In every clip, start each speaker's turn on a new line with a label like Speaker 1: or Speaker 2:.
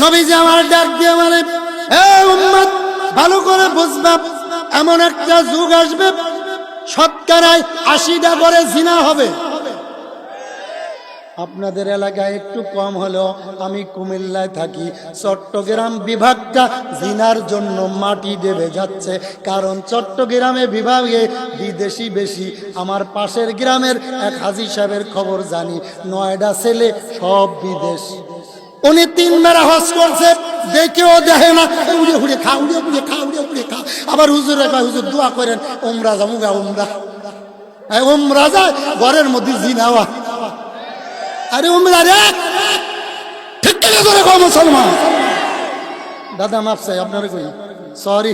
Speaker 1: নবীজি আমার ডাক দিয়ে বলে, হে উম্মত, ভালো করে বুঝবা, এমন একটা যুগ আসবে শতকরায় 80টা করে জিনা হবে। আপনাদের এলাকায় একটু কম হলেও আমি কুমিল্লায় থাকি, চট্টগ্রাম বিভাগটা জিনার জন্য মাটি দেবে যাচ্ছে, কারণ চট্টগ্রামে বিভাগে বিদেশি বেশি। আমার পাশের গ্রামের এক হাজী সাহেবের খবর জানি, 9টা ছেলে সব বিদেশ। উনি 3 বেলা হজ করছে, দেখেও দেখে না, উড়ে উড়ে খা, উড়ে উড়ে খা, উড়ে উড়ে খা। আবার হুজুরে কয়, হুজুর দোয়া করেন উমরা যামুগা, উমরা যায় ঘরের মধ্যে জিনাওয়া। আরে উমরা রে, ঠিক করে কও মুসলমান। দাদা মাফ চাই আপনারে, কই সরি।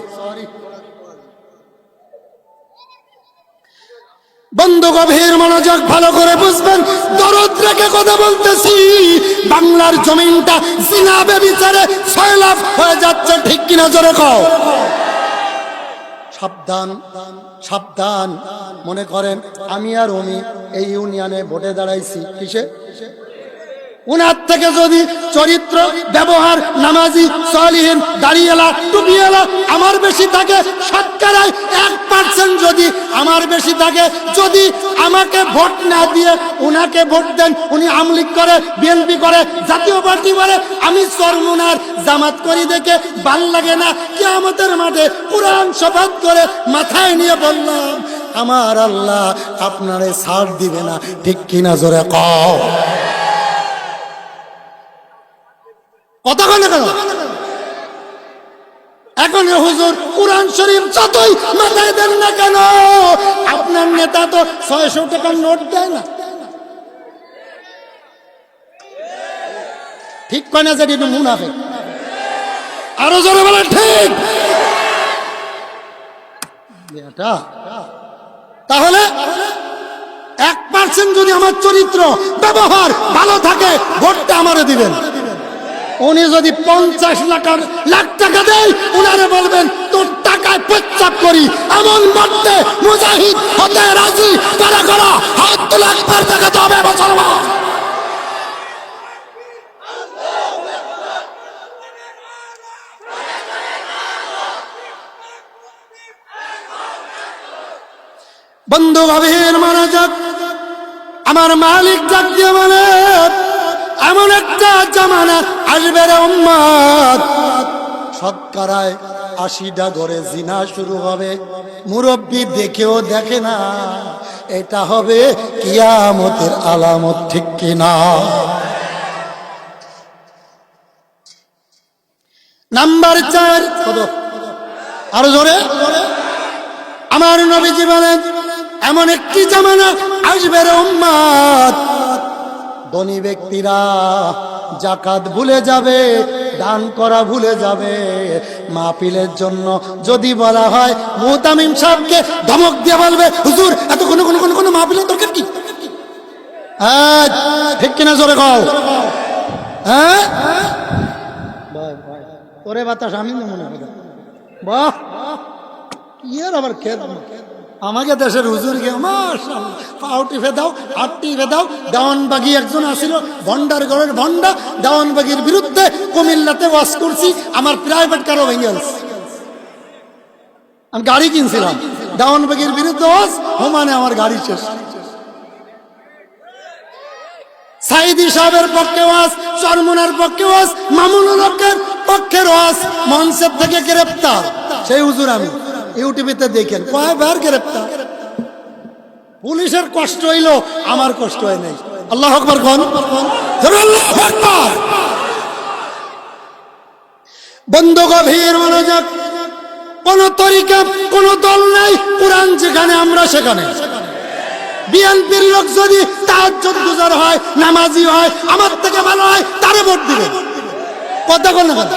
Speaker 1: বন্ধু গভীর মনোযোগ, ভালো করে বুঝবেন, দরদ রেখে কথা বলতেছি। বাংলার জমিনটা জিনা বেবিচারে সয়লাভ হয়ে যাচ্ছে, ঠিক কিনা জোরে কও। সাবধান সাবধান। মনে করেন আমি আর উনি এই ইউনিয়নে ভোটে দাঁড়াইছি, কিসে? উনার থেকে যদি চরিত্র, ব্যবহার, নামাজি, সালিহিন, দাড়িওয়ালা, টুপিওয়ালা আমার বেশি থাকে, শতকরায় 1% যদি আমার বেশি থাকে, যদি আমাকে ভোট না দিয়ে উনাকে ভোট দেন, উনি আওয়ামী লীগ করে, বিএনপি করে, জাতীয় পার্টি করে, আমি চরমুনার জামাত করি দেখে ভাল লাগে না। কিয়ামতের মাঠে কোরআন শপথ করে মাথায় নিয়ে বললাম, আমার আল্লাহ আপনারে ছাড় দিবে না, ঠিক কিনা জোরে কও। কথা কয় না কেন? এখন হুজুর কোরআন শরীফ যতই মাথায় দেন না কেন, আপনার নেতা তো 600 টাকার নোট দেয় না। ঠিক কয় না? যেটি মুনাফিক। আরো জোরে বলেন ঠিক। তাহলে 1% যদি আমার চরিত্র, ব্যবহার ভালো থাকে, ভোটটা আমারে দিবেন। উনি যদি 50 লাখ টাকা দেয়, উনারে বলবেন তোর টাকায় পেচ্ছাপ করি, এমন মরতে মুজাহিদ হতে রাজি কারা কারা হাত তুলে একবার দেখাতে হবে মুসলমান। বন্ধু গভীর মনোযোগ, আমার মালিক ডাক দিয়ে বলে, এমন একটা জামানা আসবে রে উম্মত, শতকরায় 80টা ঘরে জিনা শুরু হবে, মুরব্বী দেখেও দেখে না। এটা হবে কিয়ামতের আলামত, ঠিক কিনা? নাম্বার 4, আরো জোরে। আমার নবীজি বলেন, এমন একটি জামানা আসবে রে উম্মত, ধনী ব্যক্তিরা জাকাত ভুলে যাবে, দান করা ভুলে যাবে। মাহফিলের জন্য যদি বলা হয়, মুহতামিম সাহেবকে ধমক দিয়ে বলবে, হুজুর এত কোনো মাহফিলের দরকার কি? ঠিক কিনা জোরে কও। হ্যাঁ ওরে বাতাস, আমি মনে করি বাহ, ইয়ের আবার খেত আমাকে দেশের হুজুরকে মাশাআল্লাহ পাও টিপে দাও, হাত টিপে দাও। দেওয়ানবাগি একজন আসিল, ভন্ডার ঘরের ভন্ডা, দেওয়ানবাগির বিরুদ্ধে কুমিল্লাতে ওয়াজ করছি, আমার প্রাইভেট কারও ভেঙে গেছে। আমি গাড়ি কিনছিলাম, দেওয়ানবাগির বিরুদ্ধে ওয়াজ, হোমানে আমার গাড়ি শেষ। সাইদি সাহেবের পক্ষে ওয়াজ, চরমুনার পক্ষে ওয়াজ, মামুনুল হকের পক্ষের ওয়াজ, মঞ্চের থেকে গ্রেপ্তার। সেই হুজুর আমি ইউটিউবে দেখেন কয়বার গ্রেপ্তার। পুলিশের কষ্ট হইল, আমার কষ্ট হয় নাই। আল্লাহু আকবার কোন। বন্ধু গভীর মনোযোগ, কোন তরিকা, কোন দল নাই, কোরআন যেখানে আমরা সেখানে। বিএনপির লোক যদি তাহাজ্জুদ গুজার হয়, নামাজি হয়, আমার থেকে ভালো হয়, তারে ভোট দিবে। কথা কোন কথা।